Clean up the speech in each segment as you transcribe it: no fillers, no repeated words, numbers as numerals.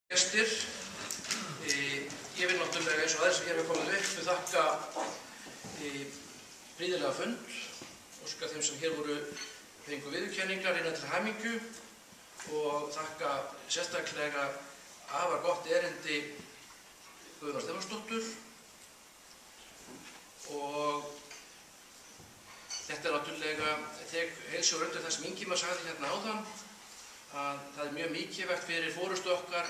Gestir, ég vil náttúrulega eins og aðeins sem hér hefur komið upp þakka prýðilega fund, óska þeim sem hér voru fengu viðurkenningar innan til hamingju og þakka sérstaklega afar gott erindi Guðrúnar Stefánsdóttur og þetta náttúrulega heilsar undir það sem Ingimar sagði hérna áðan að það er mjög mikilvægt fyrir forystu okkar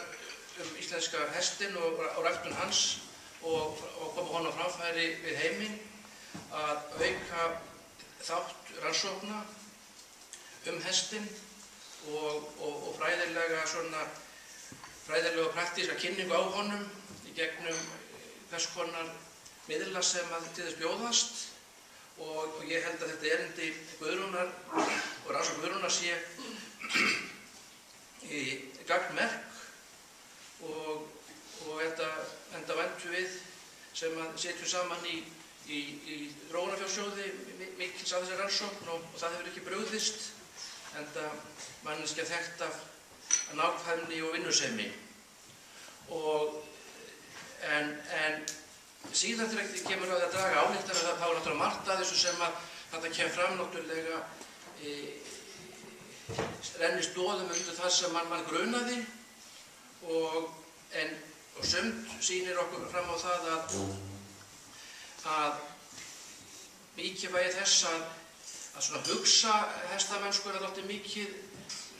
íslenska hestinn og ræktun hans og koma honum á framfæri við heiminn að auka þátt rannsókna hestinn og fræðilega og praktíska kynningu á honum í gegnum hvers konar miðla sem að til þess bjóðast og ég held að þetta erindi Guðrúnar og rannsókn Guðrúnar sé gagnmerk og enda væntum við sem að setjum saman í Þróunarfjársjóði mikils að þessari rannsókn og það hefur ekki brugðist enda manneskja þekkt af nákvæmni og vinnusemi en síðan þegar þetta kemur á því að draga ályktanir þá er náttúrulega margt að þessu sem að þetta kemur fram náttúrulega rennir stoðum undir það sem mann grunaði og sumt sýnir okkur fram á það að mikilvægi þess að svona hugsa hestamennsku er dálítið mikið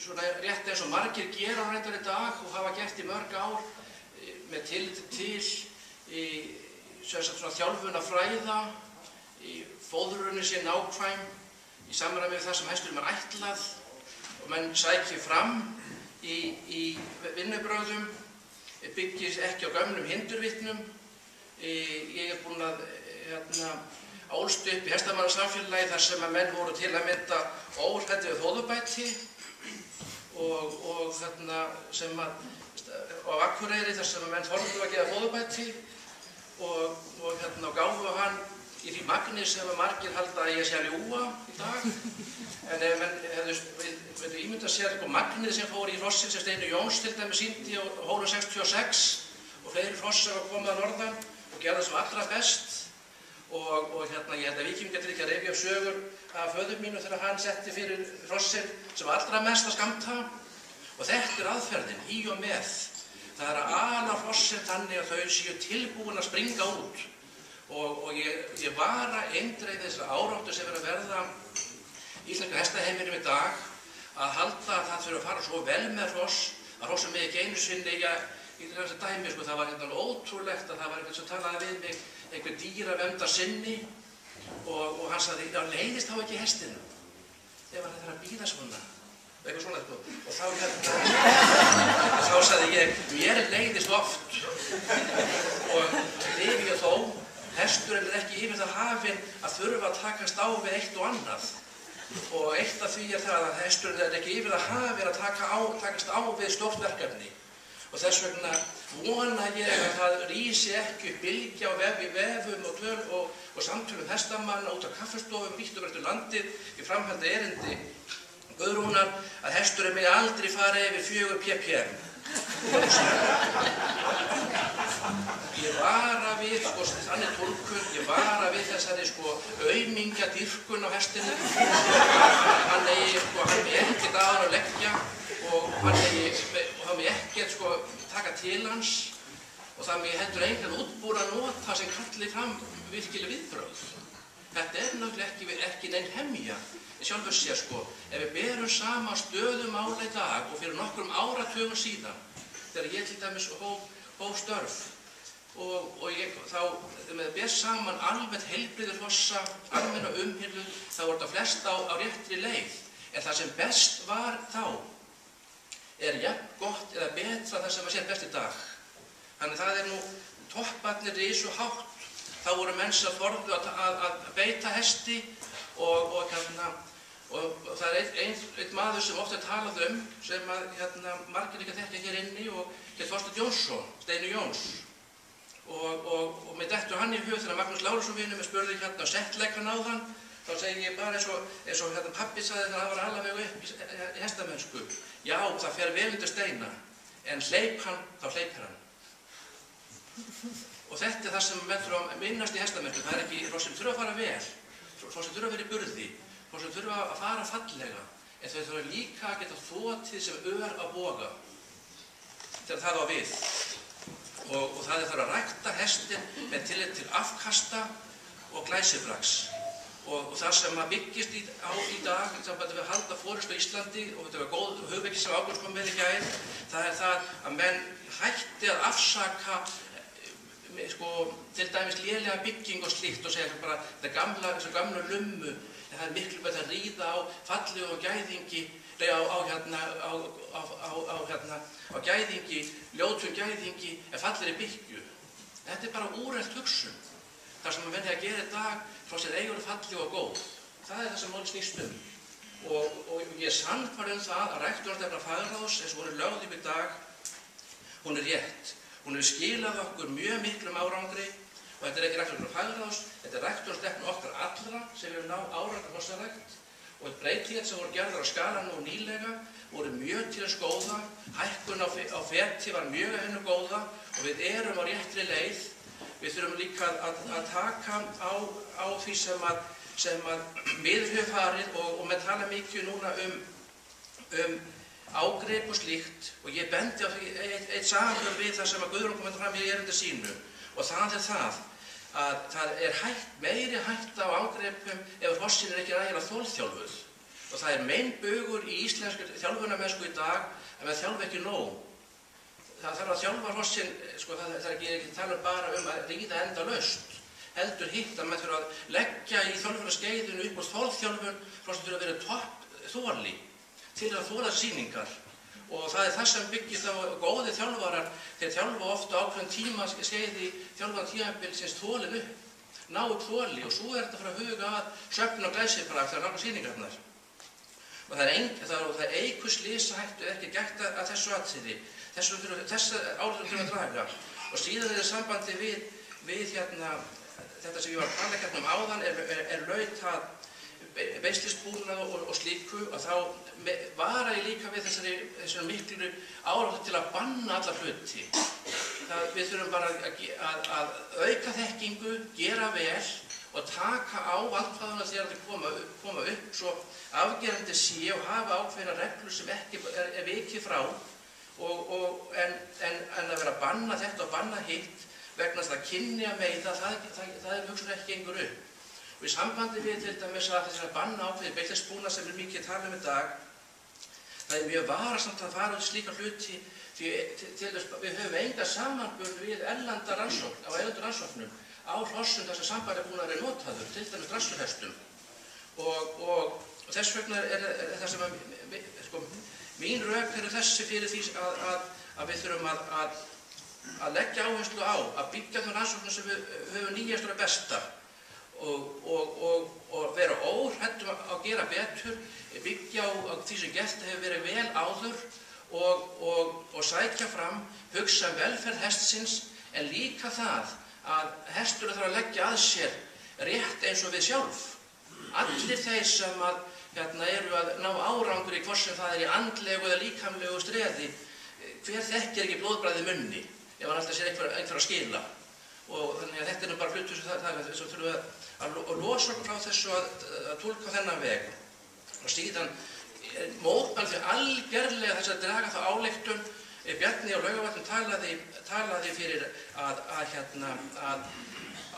svona rétt eins og margir gera á reyndar í dag og hafa gert í mörg ár með tillit til svona þjálfun að fræða fóðrunin sé nákvæm í samræmi við það sem hesturinn er ætlað og menn sækir fram í vinnubrögðum, byggir ekki á gömlum hindurvitnum. Ég er búinn að álst upp í hestamannasamfélagi þar sem að menn voru til að mynda óhræddir við fóðurbæti og sem að á Akureyri þar sem að menn þorðu að gefa fóðurbæti og gáfu hann í því magni sem að margir halda að ég sé að ljúga í dag. En ef menn hefðu ímyndað sér magnið sem fór í hrossin sem Steinunn Jóns til dæmis sýndi á Hólum 66 og fleiri hrossar að koma að norðan og gerða sem allra best og ég held að Víkingur til ekki að rifja upp sögur af föður mínu þegar hann setti fyrir hrossin sem allra mest að skammta og þetta er aðferðin í og með. Það er að ala hrossin þannig að þau séu tilbúin að springa út og ég vara eindregið þessari áráttu sem er að verða íslenska hestaheiminum í dag að halda að það þurfi að fara svo vel með hross að hrossin með ekki einu sinni í þessu dæmi það var hérna ótrúlegt að það var einhvern sem talaði við mig einhver dýraverndar-sinni og hann sagði já leiðist þá ekki hestinum ef hann þarf að bíða svona eitthvað svona og þá sagði ég mér leiðist oft og lifi ég þó hesturinn er ekki yfir það hafinn að þurfa að takast á við eitt og annað og eitt af því er það að hesturinn er ekki yfir það hafinn að takast á við stórt verkefni og þess vegna vona ég að það rísi ekki upp bylgja á vefum og samtölum hestamanna út á kaffestofum vítt og verður landið í framhaldi erindi Guðrúnar að hesturinn megi aldrei fara yfir 4 ppm. Ég vara við, þannig túlkun, ég vara við þessari aumingjadýrkun á hestinum. Hann megi ekkert að hann að leggja og hann megi ekkert taka til hans og það megi heldur engan útbúr að nota sem kalli fram virkileg viðbrögð. Þetta er náttúrulega ekki nein hemja í sjálfu sér ef við berum saman stöðu mála í dag og fyrir nokkrum áratugum síðan þegar ég til dæmis hóf störf og þá með ber saman almennt heilbrigði hrossa, almenna umhirðu þá voru þetta flest á réttri leið en það sem best var þá er jafn gott eða betra það sem að sé best í dag. Þannig það er nú topparnir risu hátt þá voru menn sem þorðu að beita hesti og það er einn maður sem oft er talað sem að margir ekki þekkja hér inni og hér Þorsteinn Jónsson, Steinunn Jóns og mér dettur hann í hug þegar Magnús Lárusson vinur mig spurði á settleikann áðan þá segi ég bara eins og pabbi sagði þegar hann var alveg upp í hestamennsku já það fer vel undir steina en hleyp hann, þá hleypir hann. Og þetta það sem menn þurfa að minnast í hestamerkjum. Það ekki hrossin þurfa að fara vel, hrossin þurfa að vera í burði, hrossin þurfa að fara fallega, en þau þurfa líka að geta þotið sem ör á boga þegar það á við. Og það þarf að rækta hestinn með tillit til afkasta og glæsibrags. Og það sem byggist á í dag, í sambandi við að halda forystu á Íslandi, og þetta var góð hugvekki sem Ágúst kom með í gær, það það að menn hætti að afsaka til dæmis lélega bygging og slíkt og segja bara þessu gamla lummu, en það miklu betur að ríða á fallegu og gæðingi, á gæðingi, ljótum gæðingi, en fallegri byggju. Þetta bara úrelt hugsun. Það sem menn að gera í dag, frá sér eigur falleg og góð. Það það sem málið snýst Og ég sannfærður það að rektorstefna fagráðs, eins og hún lögð upp í dag, hún rétt. Hún hefur skilað okkur mjög miklum árangri, og þetta ekki rektorstefna fagráðs, þetta rektorstefna okkar allra sem við náð árangri hrossarækt. Og breytingar sem voru gerðar á skalanum og nýlega voru mjög til þess góða, hækkun á feti var mjög hennu góða og við erum á réttri leið. Við þurfum líka að taka á því sem miður hefur farið og með tala mikið núna ágrip og slíkt, og ég bendi á því eitt samanburð við það sem Guðrún kom fram í erindi sínu, og það að það meiri hætta á ágripum ef hrossin ekki rægilega þolþjálfuð. Og það meinbugur í íslenskri þjálfunarmennsku í dag að við þjálfa ekki nóg. Það þarf að þjálfa hrossin, það ekki tala bara að ríða endalaust. Heldur hitt að maður þurfa að leggja í þjálfunarskeiðinu upp úr þolþjálfun, hrossin þurfa að vera toppþoli til að þola sýningar. Og það það sem byggist á góði þjálfarar, þeir þjálfa ofta ákveðin tíma skeiði þjálfan tímabilsins þolin upp, ná upp þoli, og svo þetta frá huga að söfn og glæsibrag þegar náttúrulega sýningarnar. Og það eykur slysahættu ekki gætt að þessu atriði. Þessa áhrifum þurfum að draga. Og síðan er það sambandi við þetta sem ég var að tala hérna áðan laut að beislisbúnað og slíku, og þá vara ég líka við þessari miklu áráttu til að banna alla hluti. Við þurfum bara að auka þekkingu, gera vel og taka á vandkvæðuna þegar þau koma upp, svo afgerandi sé og hafa ákveðna reglur sem ekki vikið frá, en að vera að banna þetta og banna hitt vegna þess að kynni að meita, það hugsanlega ekki gengur upp. Og í sambandi við til dæmis að þess að banna ákveðið beislisbúnað sem mikið talað í dag, það mjög varasamt að fara út slíka hluti, því við höfum enga samanburð við erlendar rannsóknum á hrossum þar sem sambærilegbúnaður notaður, til dæmis drasslurhestum. Og þess vegna það sem mín rök eru þessi fyrir því að við þurfum að leggja áherslu á að byggja þau rannsóknir sem við höfum nýjastur og bestar. Og vera óhrættum að gera betur, byggja á því sem gert hefur verið vel áður og sækja fram, hugsa velferð hestsins, en líka það að hesturinn þarf að leggja að sér rétt eins og við sjálf. Allir þeir sem eru að ná árangur í hvort sem það í andlegu eða líkamlegu streði, hver þekkir ekki blóðbragð í munni ef hann alltaf sér einhver að skila. Og þannig að þetta bara hlutur sem þurfum að losa okkur frá þessu að túlka þennan veg. Og síðan mótmæli þau algerlega þess að draga þá ályktun. Bjarni á Laugavatni talaði fyrir að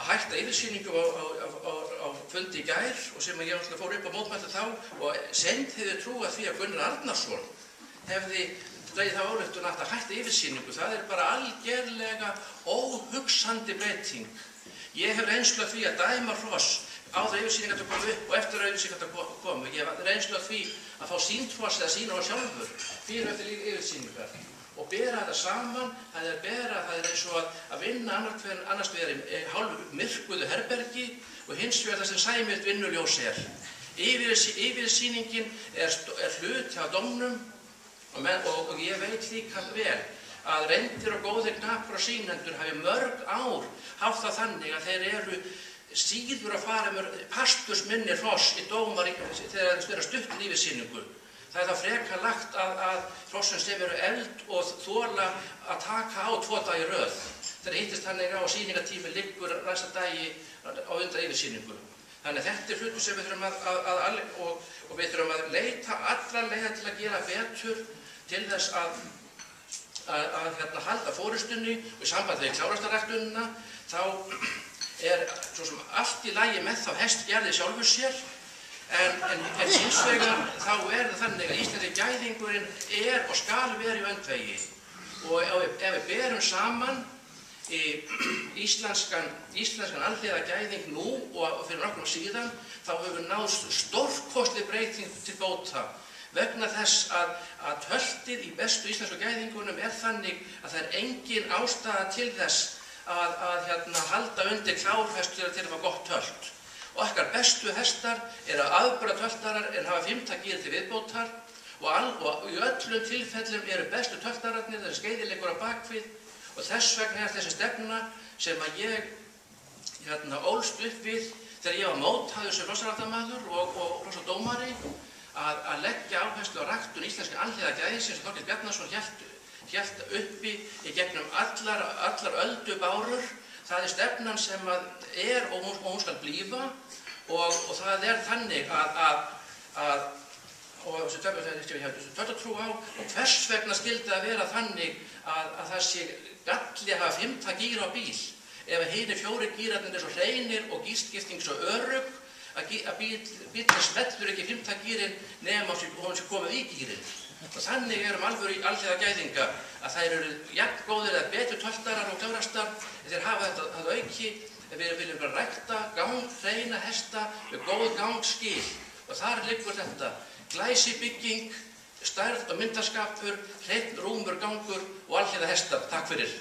hætta yfirsýningu á fundi í gær, og sem ég fór upp á mótmæli þá, og seint hefði trúað því að Gunnar Arnarsson hefði dregið þá ályktun að hætta yfirsýningu. Það bara algerlega óhugsandi breyting. Ég hef reynslu af því að dæma hross áður yfirsýningar að koma upp og eftir að yfirsýningar að koma. Ég hef reynslu af því að fá sýnt hross eða sýna á sjálfur fyrir eftir yfirsýningar. Og bera þetta saman, það eins og að vinna annars vegar í hálf myrkvuðu herbergi og hins vegar það sem sæmilt vinnuljós er. Yfirsýningin hluti af dómnum, og ég veit líka vel að reyndir og góðir knapar og sýnendur hafi mörg ár haft það þannig að þeir eru síður að fara með pastursminni hross í dómar þegar þeir stutt yfirsýningu. það það frekar lagt að hrossin sem eru eld og þola að taka á 2 daga í röð. Þegar hittist þannig á sýningatími liggur næsta dagi á undan yfirsýningu. Þannig að þetta hlutur sem við þurfum og við þurfum að leita allra leiða til að gera betur til þess að halda fórustunni og í sambandi við klárastaræktunina þá svo sem allt í lagi með þá hestgerði sjálfur sér en hins vegar þá það þannig að íslenski gæðingurinn og skal vera í öndvegi og ef við berum saman íslenskan alhliða gæðing nú og fyrir nokkrum síðan þá hefur náðst stórkostleg breyting til bóta vegna þess að töltið í bestu íslensku gæðingunum þannig að það engin ástæða til þess að halda undir klárhestur til að fá gott tölt. Okkar bestu hestar afburða töltarar en hafa 5. gír til viðbótar og í öllum tilfellum bestu töltararnir þessi skeiðilegur á bakvið og þess vegna þessi stefna sem að ég ólst upp við þegar ég var móthaður sem hrossaræktarmaður og hrossadómari að leggja áherslu á ræktun íslenska alhliða gæðingsins sem Þorkell Bjarnason hélt uppi í gegnum allar öldubárur. Það stefnan sem og hún skal blífa og það þannig og trú á og hvers vegna skyldi að vera þannig að það sé galli að hafa 5. gír á bíl ef hinir 4 gírarnir svo hreinir og gírskipting svo örugg að bílinn smellur ekki 5. gírinn nema hún sé komið í gírinn. Og þannig alvöru alhliða gæðinga að þær eru jafn góðir eða betur töltarar og klárastar en þeir hafa þetta að auki við viljum bara rækta, hreina hesta með góð gangskil og þar liggur þetta glæsibygging, stærð og myndarskapur, hreinn rúmur gangur og alhliða hestar. Takk fyrir.